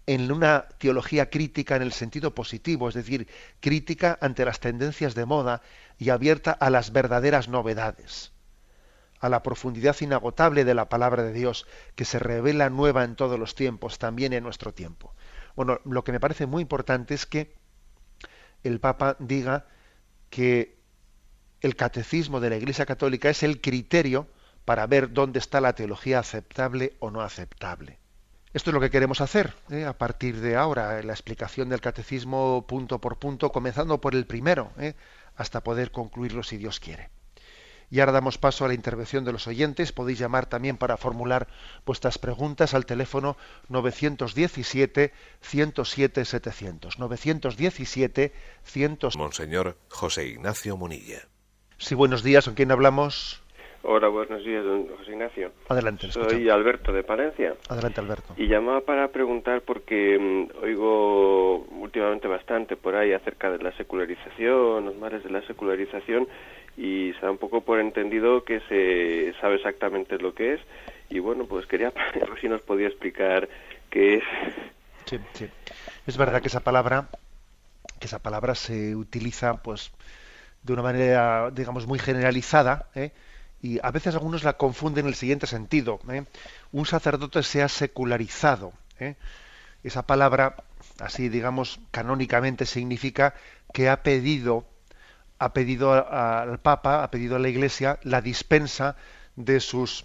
en una teología crítica en el sentido positivo, es decir, crítica ante las tendencias de moda y abierta a las verdaderas novedades, a la profundidad inagotable de la palabra de Dios, que se revela nueva en todos los tiempos, también en nuestro tiempo. Bueno, lo que me parece muy importante es que el Papa diga que el catecismo de la Iglesia Católica es el criterio para ver dónde está la teología aceptable o no aceptable. Esto es lo que queremos hacer, a partir de ahora, la explicación del catecismo punto por punto, comenzando por el primero, hasta poder concluirlo si Dios quiere. Y ahora damos paso a la intervención de los oyentes. Podéis llamar también para formular vuestras preguntas al teléfono 917-107-700. 917-100. Monseñor José Ignacio Munilla. Sí, buenos días. ¿Con quién hablamos? Hola, buenos días, don José Ignacio. Adelante, Soy Alberto de Palencia. Adelante, Alberto. Y llamaba para preguntar porque oigo últimamente bastante por ahí acerca de la secularización, los males de la secularización, y se da un poco por entendido que se sabe exactamente lo que es. Y bueno, pues quería ver si nos podía explicar qué es Sí, sí. Es verdad que esa palabra se utiliza, pues, de una manera, digamos, muy generalizada, ¿eh? Y a veces algunos la confunden en el siguiente sentido, ¿eh? Un sacerdote se ha secularizado, ¿eh? Esa palabra, así digamos, canónicamente significa que al Papa, ha pedido a la Iglesia la dispensa de sus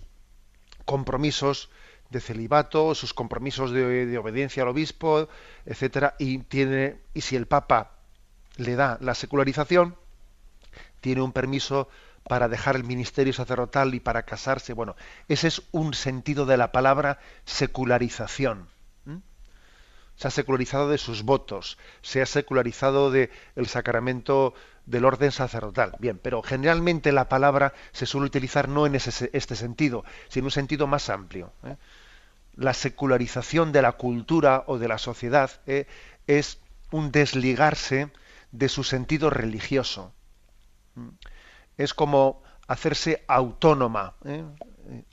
compromisos de celibato, sus compromisos de obediencia al obispo, etcétera, y si el Papa le da la secularización, tiene un permiso para dejar el ministerio sacerdotal y para casarse. Bueno, ese es un sentido de la palabra secularización. Se ha secularizado de sus votos, se ha secularizado de el sacramento del orden sacerdotal. Bien, pero generalmente la palabra se suele utilizar no en este sentido, sino en un sentido más amplio. La secularización de la cultura o de la sociedad es un desligarse de su sentido religioso. Es como hacerse autónoma,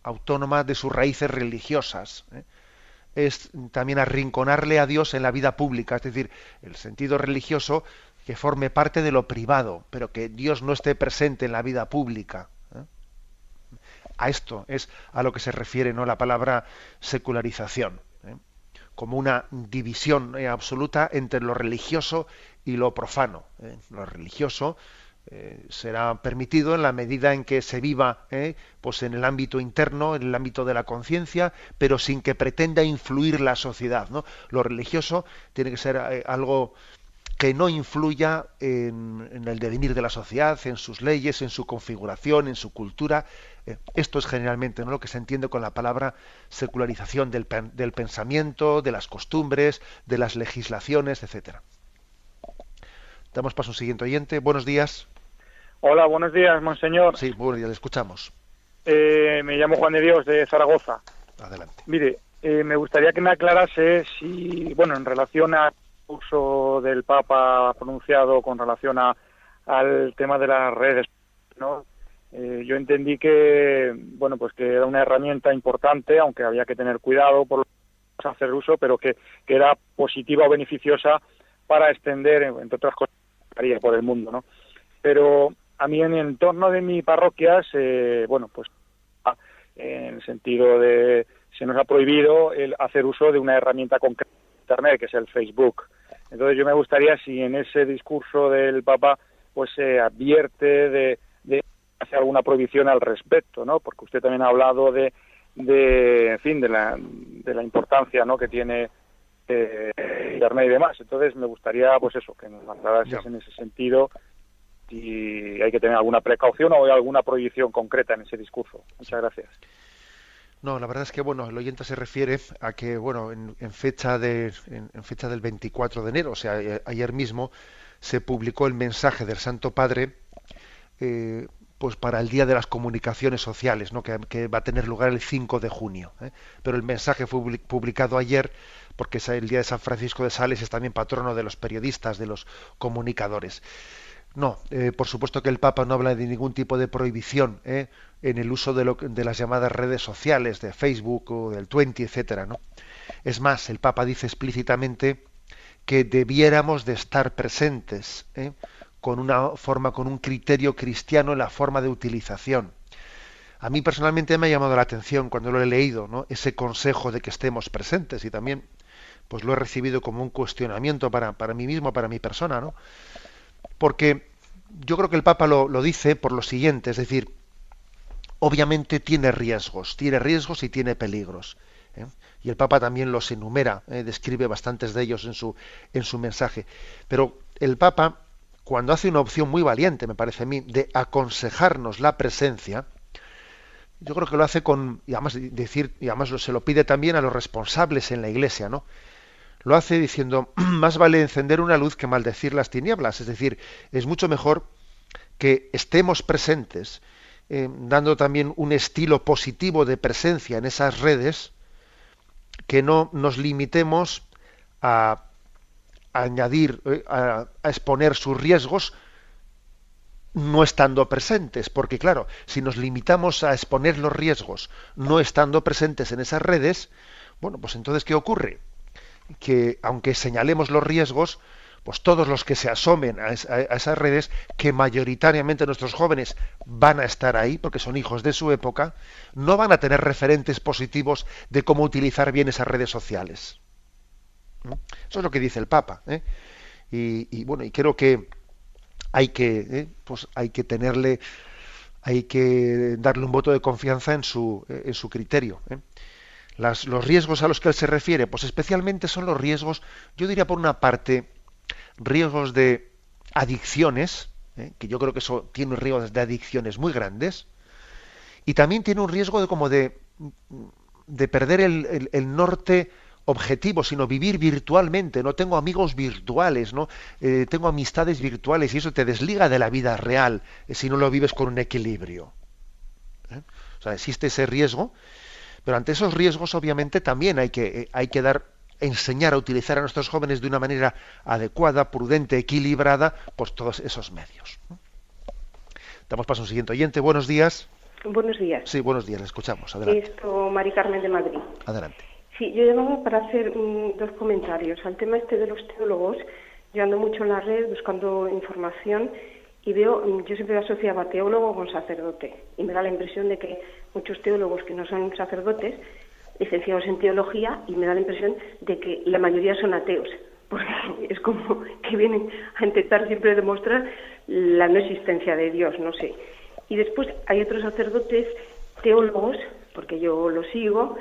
autónoma de sus raíces religiosas. Es también arrinconarle a Dios en la vida pública, es decir, el sentido religioso que forme parte de lo privado, pero que Dios no esté presente en la vida pública. A esto es a lo que se refiere, ¿no?, la palabra secularización, como una división absoluta entre lo religioso y lo profano. Lo religioso será permitido en la medida en que se viva pues en el ámbito interno, en el ámbito de la conciencia, pero sin que pretenda influir la sociedad, ¿no? Lo religioso tiene que ser algo que no influya en el devenir de la sociedad, en sus leyes, en su configuración, en su cultura. Esto es generalmente, ¿no?, lo que se entiende con la palabra secularización del pensamiento, de las costumbres, de las legislaciones, etcétera. Damos paso a un siguiente oyente. Buenos días. Hola, buenos días, monseñor. Sí, buenos días, le escuchamos. Me llamo Juan de Dios, de Zaragoza. Adelante. Mire, me gustaría que me aclarase si, bueno, en relación al uso del Papa pronunciado con relación al tema de las redes, ¿no? Yo entendí que, bueno, pues que era una herramienta importante, aunque había que tener cuidado por hacer uso, pero que era positiva o beneficiosa para extender, entre otras cosas, por el mundo, ¿no? Pero a mí en el entorno de mi parroquia, bueno, pues en el sentido de se nos ha prohibido el hacer uso de una herramienta concreta de Internet, que es el Facebook. Entonces yo me gustaría si en ese discurso del Papa pues se advierte de hacer alguna prohibición al respecto, ¿no? Porque usted también ha hablado en fin, de la importancia, ¿no?, que tiene Internet y demás. Entonces me gustaría, pues eso, que nos aclarases en ese sentido si hay que tener alguna precaución o hay alguna prohibición concreta en ese discurso. Muchas gracias. No, la verdad es que, bueno, el oyente se refiere a que, bueno, en fecha del 24 de enero, o sea, ayer mismo, se publicó el mensaje del Santo Padre pues para el Día de las Comunicaciones Sociales, ¿no?, que va a tener lugar el 5 de junio. Pero el mensaje fue publicado ayer porque es el Día de San Francisco de Sales, es también patrono de los periodistas, de los comunicadores. No, por supuesto que el Papa no habla de ningún tipo de prohibición en el uso de las llamadas redes sociales, de Facebook o del Twenty, etcétera, ¿no? Es más, el Papa dice explícitamente que debiéramos de estar presentes con una forma, con un criterio cristiano en la forma de utilización. A mí personalmente me ha llamado la atención cuando lo he leído, ¿no?, ese consejo de que estemos presentes, y también pues lo he recibido como un cuestionamiento para mí mismo, para mi persona, ¿no? Porque yo creo que el Papa lo dice por lo siguiente, es decir, obviamente tiene riesgos y tiene peligros. Y el Papa también los enumera, describe bastantes de ellos en su mensaje. Pero el Papa, cuando hace una opción muy valiente, me parece a mí, de aconsejarnos la presencia, yo creo que lo hace y además se lo pide también a los responsables en la Iglesia, ¿no? Lo hace diciendo, más vale encender una luz que maldecir las tinieblas. Es decir, es mucho mejor que estemos presentes, dando también un estilo positivo de presencia en esas redes, que no nos limitemos a añadir, a exponer sus riesgos no estando presentes. Porque claro, si nos limitamos a exponer los riesgos no estando presentes en esas redes, bueno, pues entonces, ¿qué ocurre? que aunque señalemos los riesgos, pues todos los que se asomen a esas redes, que mayoritariamente nuestros jóvenes van a estar ahí, porque son hijos de su época, no van a tener referentes positivos de cómo utilizar bien esas redes sociales. Eso es lo que dice el Papa, ¿eh? Y bueno, y creo que hay que darle un voto de confianza en su criterio, ¿eh? Los riesgos a los que él se refiere, pues especialmente son los riesgos, yo diría por una parte, riesgos de adicciones, que yo creo que eso tiene riesgos de adicciones muy grandes, y también tiene un riesgo de perder el norte objetivo, sino vivir virtualmente. No tengo amigos virtuales, ¿no? Tengo amistades virtuales, y eso te desliga de la vida real si no lo vives con un equilibrio. O sea, existe ese riesgo, pero ante esos riesgos obviamente también hay que enseñar a utilizar a nuestros jóvenes de una manera adecuada, prudente, equilibrada, pues todos esos medios. Damos paso a un siguiente oyente. Buenos días. Buenos días. Sí, buenos días, le escuchamos. Adelante. Mari Carmen de Madrid. Adelante. Sí, yo llamaba para hacer dos comentarios. Al tema de los teólogos, yo ando mucho en la red buscando información y yo siempre asociaba teólogo con sacerdote. Y me da la impresión de que muchos teólogos que no son sacerdotes, licenciados en teología, y me da la impresión de que la mayoría son ateos, porque es como que vienen a intentar siempre demostrar la no existencia de Dios, no sé. Y después hay otros sacerdotes teólogos, porque yo los sigo,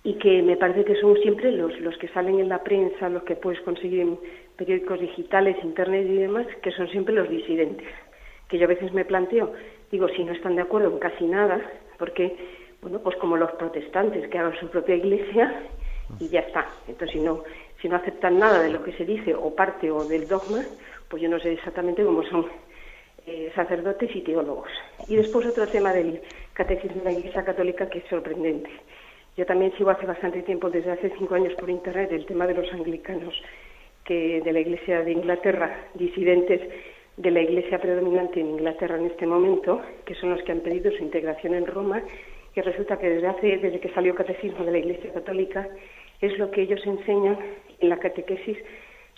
y que me parece que son siempre los que salen en la prensa, los que puedes conseguir en periódicos digitales, internet y demás, que son siempre los disidentes. Que yo a veces me planteo, digo, si no están de acuerdo en casi nada, porque, bueno, pues como los protestantes, que hagan su propia iglesia y ya está. Entonces, si no aceptan nada de lo que se dice, o parte o del dogma, pues yo no sé exactamente cómo son sacerdotes y teólogos. Y después otro tema del catecismo de la Iglesia Católica que es sorprendente. Yo también sigo hace bastante tiempo, desde hace 5 años por internet, el tema de los anglicanos, que de la Iglesia de Inglaterra, disidentes de la Iglesia predominante en Inglaterra en este momento, que son los que han pedido su integración en Roma, y resulta que desde que salió el catecismo de la Iglesia Católica, es lo que ellos enseñan en la catequesis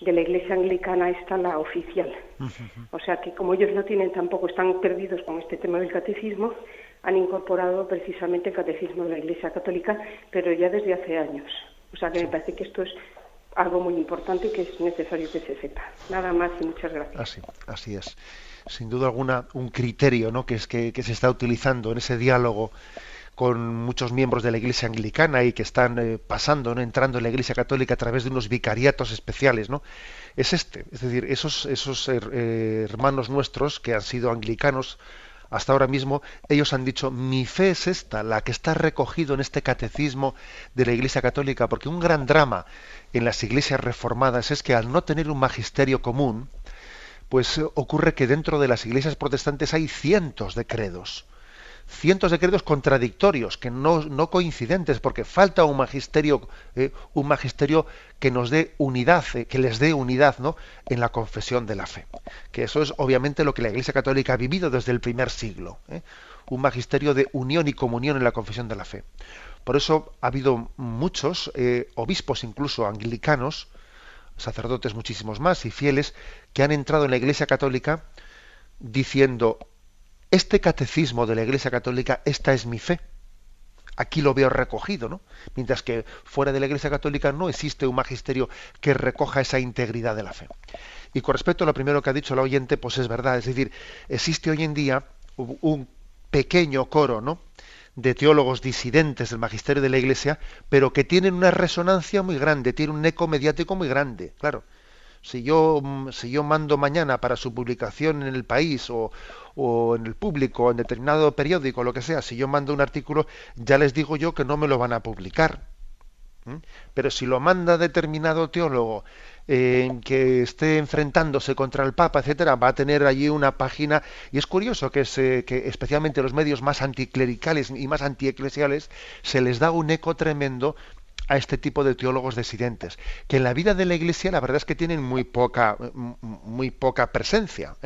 de la Iglesia anglicana, esta la oficial. O sea que como ellos no tienen tampoco, están perdidos con este tema del catecismo, han incorporado precisamente el catecismo de la Iglesia Católica, pero ya desde hace años. O sea que me parece que esto es algo muy importante y que es necesario que se sepa. Nada más y muchas gracias. Así es. Sin duda alguna, un criterio, ¿no?, que se está utilizando en ese diálogo con muchos miembros de la Iglesia anglicana y que están pasando, ¿no?, entrando en la Iglesia Católica a través de unos vicariatos especiales, ¿no? Es decir, esos hermanos nuestros que han sido anglicanos hasta ahora mismo, ellos han dicho, mi fe es esta, la que está recogido en este catecismo de la Iglesia Católica, porque un gran drama en las iglesias reformadas es que al no tener un magisterio común, pues ocurre que dentro de las iglesias protestantes hay cientos de credos contradictorios, que no coincidentes, porque falta un magisterio que nos dé unidad, que les dé unidad, ¿no?, en la confesión de la fe. Que eso es obviamente lo que la Iglesia Católica ha vivido desde el primer siglo, un magisterio de unión y comunión en la confesión de la fe. Por eso ha habido muchos obispos, incluso anglicanos, sacerdotes muchísimos más y fieles, que han entrado en la Iglesia Católica diciendo: este catecismo de la Iglesia Católica, esta es mi fe. Aquí lo veo recogido, ¿no? Mientras que fuera de la Iglesia Católica no existe un magisterio que recoja esa integridad de la fe. Y con respecto a lo primero que ha dicho la oyente, pues es verdad. Es decir, existe hoy en día un pequeño coro, ¿no?, de teólogos disidentes del magisterio de la Iglesia, pero que tienen una resonancia muy grande, tienen un eco mediático muy grande, claro. Si yo mando mañana para su publicación en El País o en El Público, en determinado periódico, lo que sea, si yo mando un artículo, ya les digo yo que no me lo van a publicar. Pero si lo manda determinado teólogo que esté enfrentándose contra el Papa, etcétera, va a tener allí una página. Y es curioso que especialmente los medios más anticlericales y más antieclesiales se les da un eco tremendo a este tipo de teólogos disidentes, que en la vida de la Iglesia la verdad es que tienen muy poca presencia,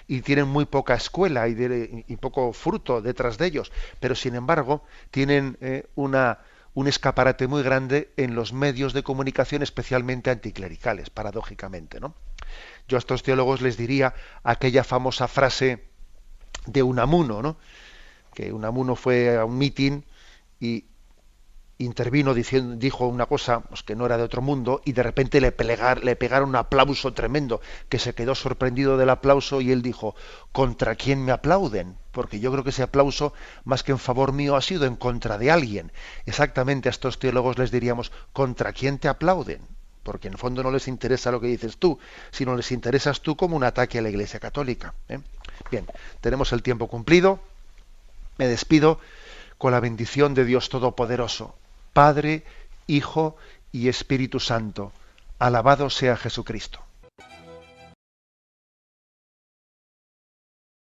y tienen muy poca escuela y poco fruto detrás de ellos, pero sin embargo tienen una un escaparate muy grande en los medios de comunicación, especialmente anticlericales, paradójicamente, ¿no? Yo a estos teólogos les diría aquella famosa frase de Unamuno, ¿no? Que Unamuno fue a un mitin y intervino dijo una cosa pues, que no era de otro mundo, y de repente le pegaron un aplauso tremendo, que se quedó sorprendido del aplauso, y él dijo: ¿contra quién me aplauden? Porque yo creo que ese aplauso, más que en favor mío, ha sido en contra de alguien. Exactamente, a estos teólogos les diríamos: ¿contra quién te aplauden? Porque en el fondo no les interesa lo que dices tú, sino les interesas tú como un ataque a la Iglesia Católica, ¿eh? Bien, tenemos el tiempo cumplido. Me despido con la bendición de Dios Todopoderoso, Padre, Hijo y Espíritu Santo. Alabado sea Jesucristo.